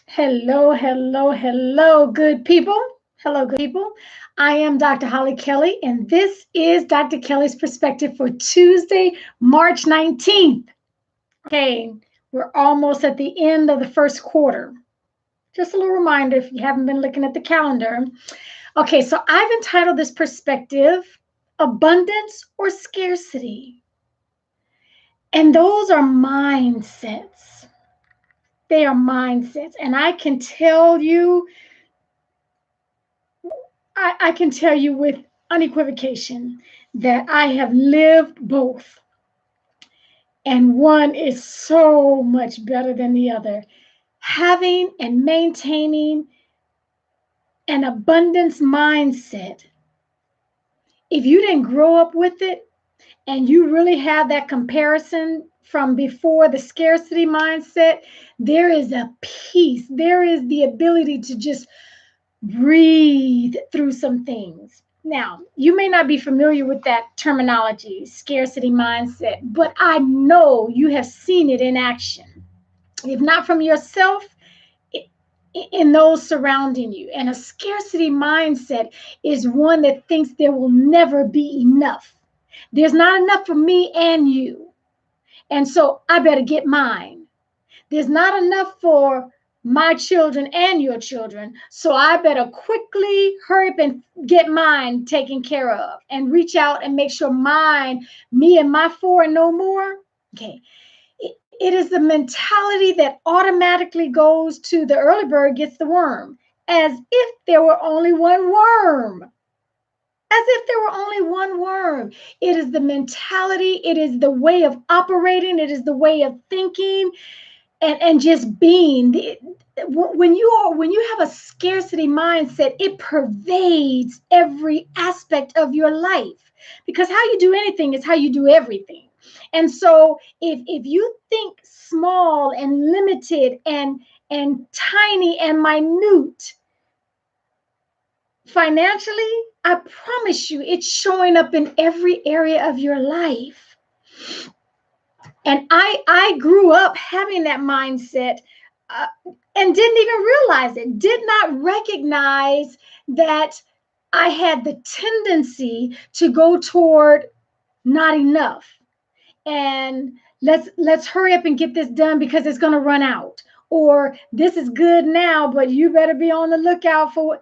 Hello, hello, hello, good people. Hello, good people. I am Dr. Hollie Kelly, and this is Dr. Kelly's perspective for Tuesday, March 19th. Okay, we're almost at the end of the first quarter. Just a little reminder if you haven't been looking at the calendar. Okay, so I've entitled this perspective Abundance or Scarcity. And those are mindsets. They are mindsets. And I can tell you I can tell you with unequivocation that I have lived both, and one is so much better than the other. Having and maintaining an abundance mindset, if you didn't grow up with it and you really have that comparison from before the scarcity mindset, there is a peace, there is the ability to just breathe through some things. Now, you may not be familiar with that terminology, scarcity mindset, but I know you have seen it in action. If not from yourself, in those surrounding you. And a scarcity mindset is one that thinks there will never be enough. There's not enough for me and you. And so I better get mine. There's not enough for my children and your children. So I better quickly hurry up and get mine taken care of and reach out and make sure mine, me and my four and no more. Okay. It is the mentality that automatically goes to the early bird gets the worm, as if there were only one worm. As if there were only one worm. It is the mentality, it is the way of operating, it is the way of thinking, and just being. When you have a scarcity mindset, it pervades every aspect of your life, because how you do anything is how you do everything. And so if you think small and limited and tiny and minute financially, I promise you it's showing up in every area of your life. And I grew up having that mindset, uh, and didn't even realize it, did not recognize that I had the tendency to go toward not enough. And let's hurry up and get this done because it's going to run out. Or this is good now, but you better be on the lookout for.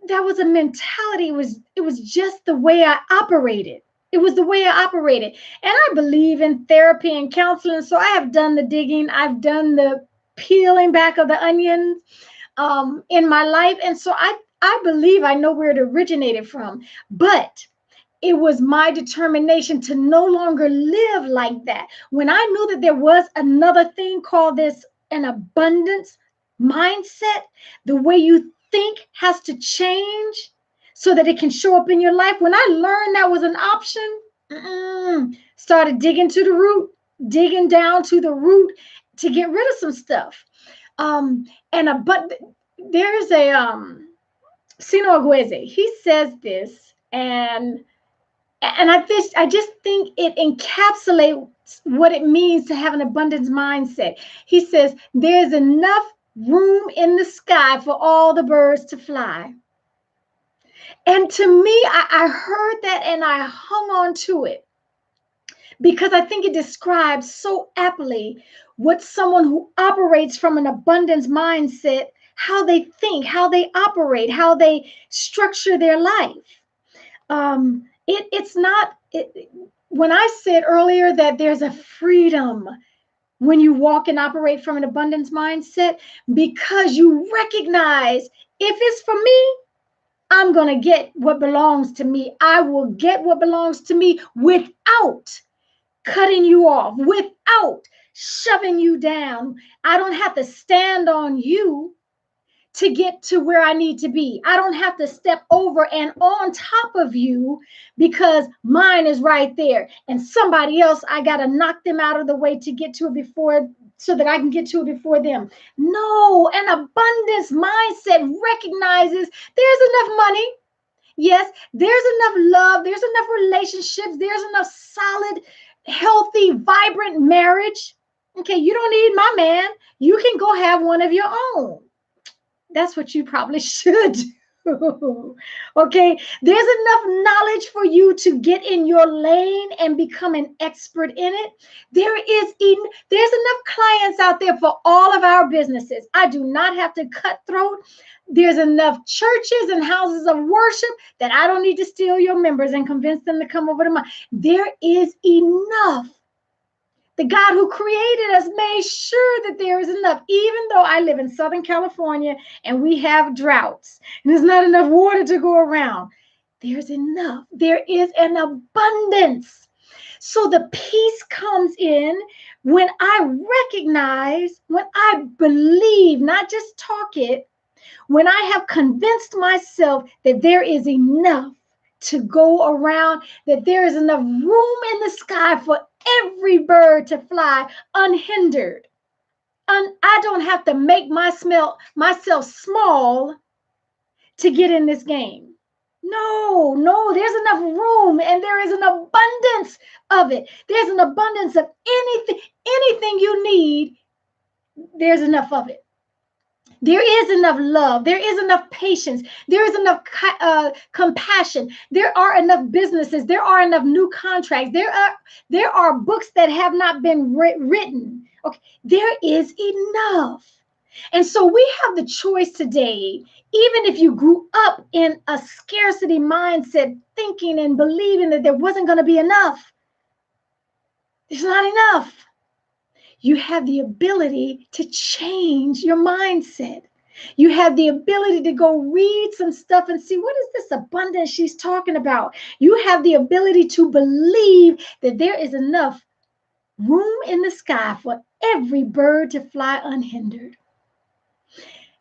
That was a mentality. It was just the way I operated. It was the way I operated. And I believe in therapy and counseling. So I have done the digging. I've done the peeling back of the onions in my life. And so I believe I know where it originated from. But it was my determination to no longer live like that. When I knew that there was another thing called this an abundance mindset, the way you think has to change so that it can show up in your life. When I learned that was an option, started digging to the root, digging down to the root to get rid of some stuff. But there's a Sino Agueze. He says this, and I just think it encapsulates what it means to have an abundance mindset. He says, there's enough room in the sky for all the birds to fly. And to me, I heard that and I hung on to it because I think it describes so aptly what someone who operates from an abundance mindset, how they think, how they operate, how they structure their life. It's not, when I said earlier that there's a freedom when you walk and operate from an abundance mindset, because you recognize if it's for me, I'm going to get what belongs to me. I will get what belongs to me without cutting you off, without shoving you down. I don't have to stand on you to get to where I need to be. I don't have to step over and on top of you because mine is right there. And somebody else, I got to knock them out of the way to get to it before, so that I can get to it before them. No, an abundance mindset recognizes there's enough money. Yes, there's enough love. There's enough relationships. There's enough solid, healthy, vibrant marriage. Okay, you don't need my man. You can go have one of your own. that's what you probably should do. Okay, there's enough knowledge for you to get in your lane and become an expert in it. There's enough clients out there for all of our businesses. I do not have to cutthroat. There's enough churches and houses of worship that I don't need to steal your members and convince them to come over to mine. There is enough. The God who created us made sure that there is enough, even though I live in Southern California and we have droughts and there's not enough water to go around. There's enough. There is an abundance. So the peace comes in when I recognize, when I believe, not just talk it, when I have convinced myself that there is enough to go around, that there is enough room in the sky for every bird to fly unhindered. I don't have to make myself small to get in this game. No, there's enough room and there is an abundance of it. There's an abundance of anything you need. There's enough of it. There is enough love. There is enough patience. There is enough compassion. There are enough businesses. There are enough new contracts. There are books that have not been written. Okay, there is enough. And so we have the choice today, even if you grew up in a scarcity mindset, thinking and believing that there wasn't going to be enough. There's not enough. You have the ability to change your mindset. You have the ability to go read some stuff and see, what is this abundance she's talking about? You have the ability to believe that there is enough room in the sky for every bird to fly unhindered.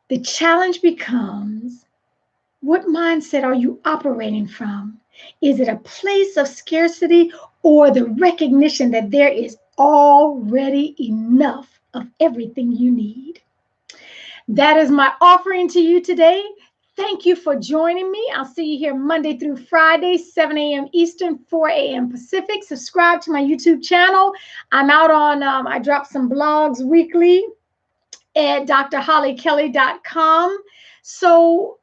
The challenge becomes, what mindset are you operating from? Is it a place of scarcity or the recognition that there is already enough of everything you need? That is my offering to you today. Thank you for joining me. I'll see you here Monday through Friday, 7 a.m. Eastern, 4 a.m. Pacific. Subscribe to my YouTube channel. I'm out on, I drop some blogs weekly at drholliekelly.com. So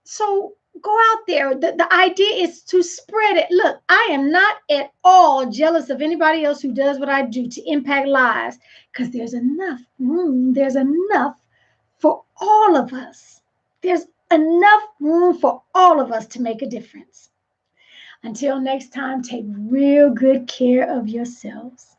go out there. The idea is to spread it. Look, I am not at all jealous of anybody else who does what I do to impact lives, because there's enough room. There's enough for all of us. There's enough room for all of us to make a difference. Until next time, take real good care of yourselves.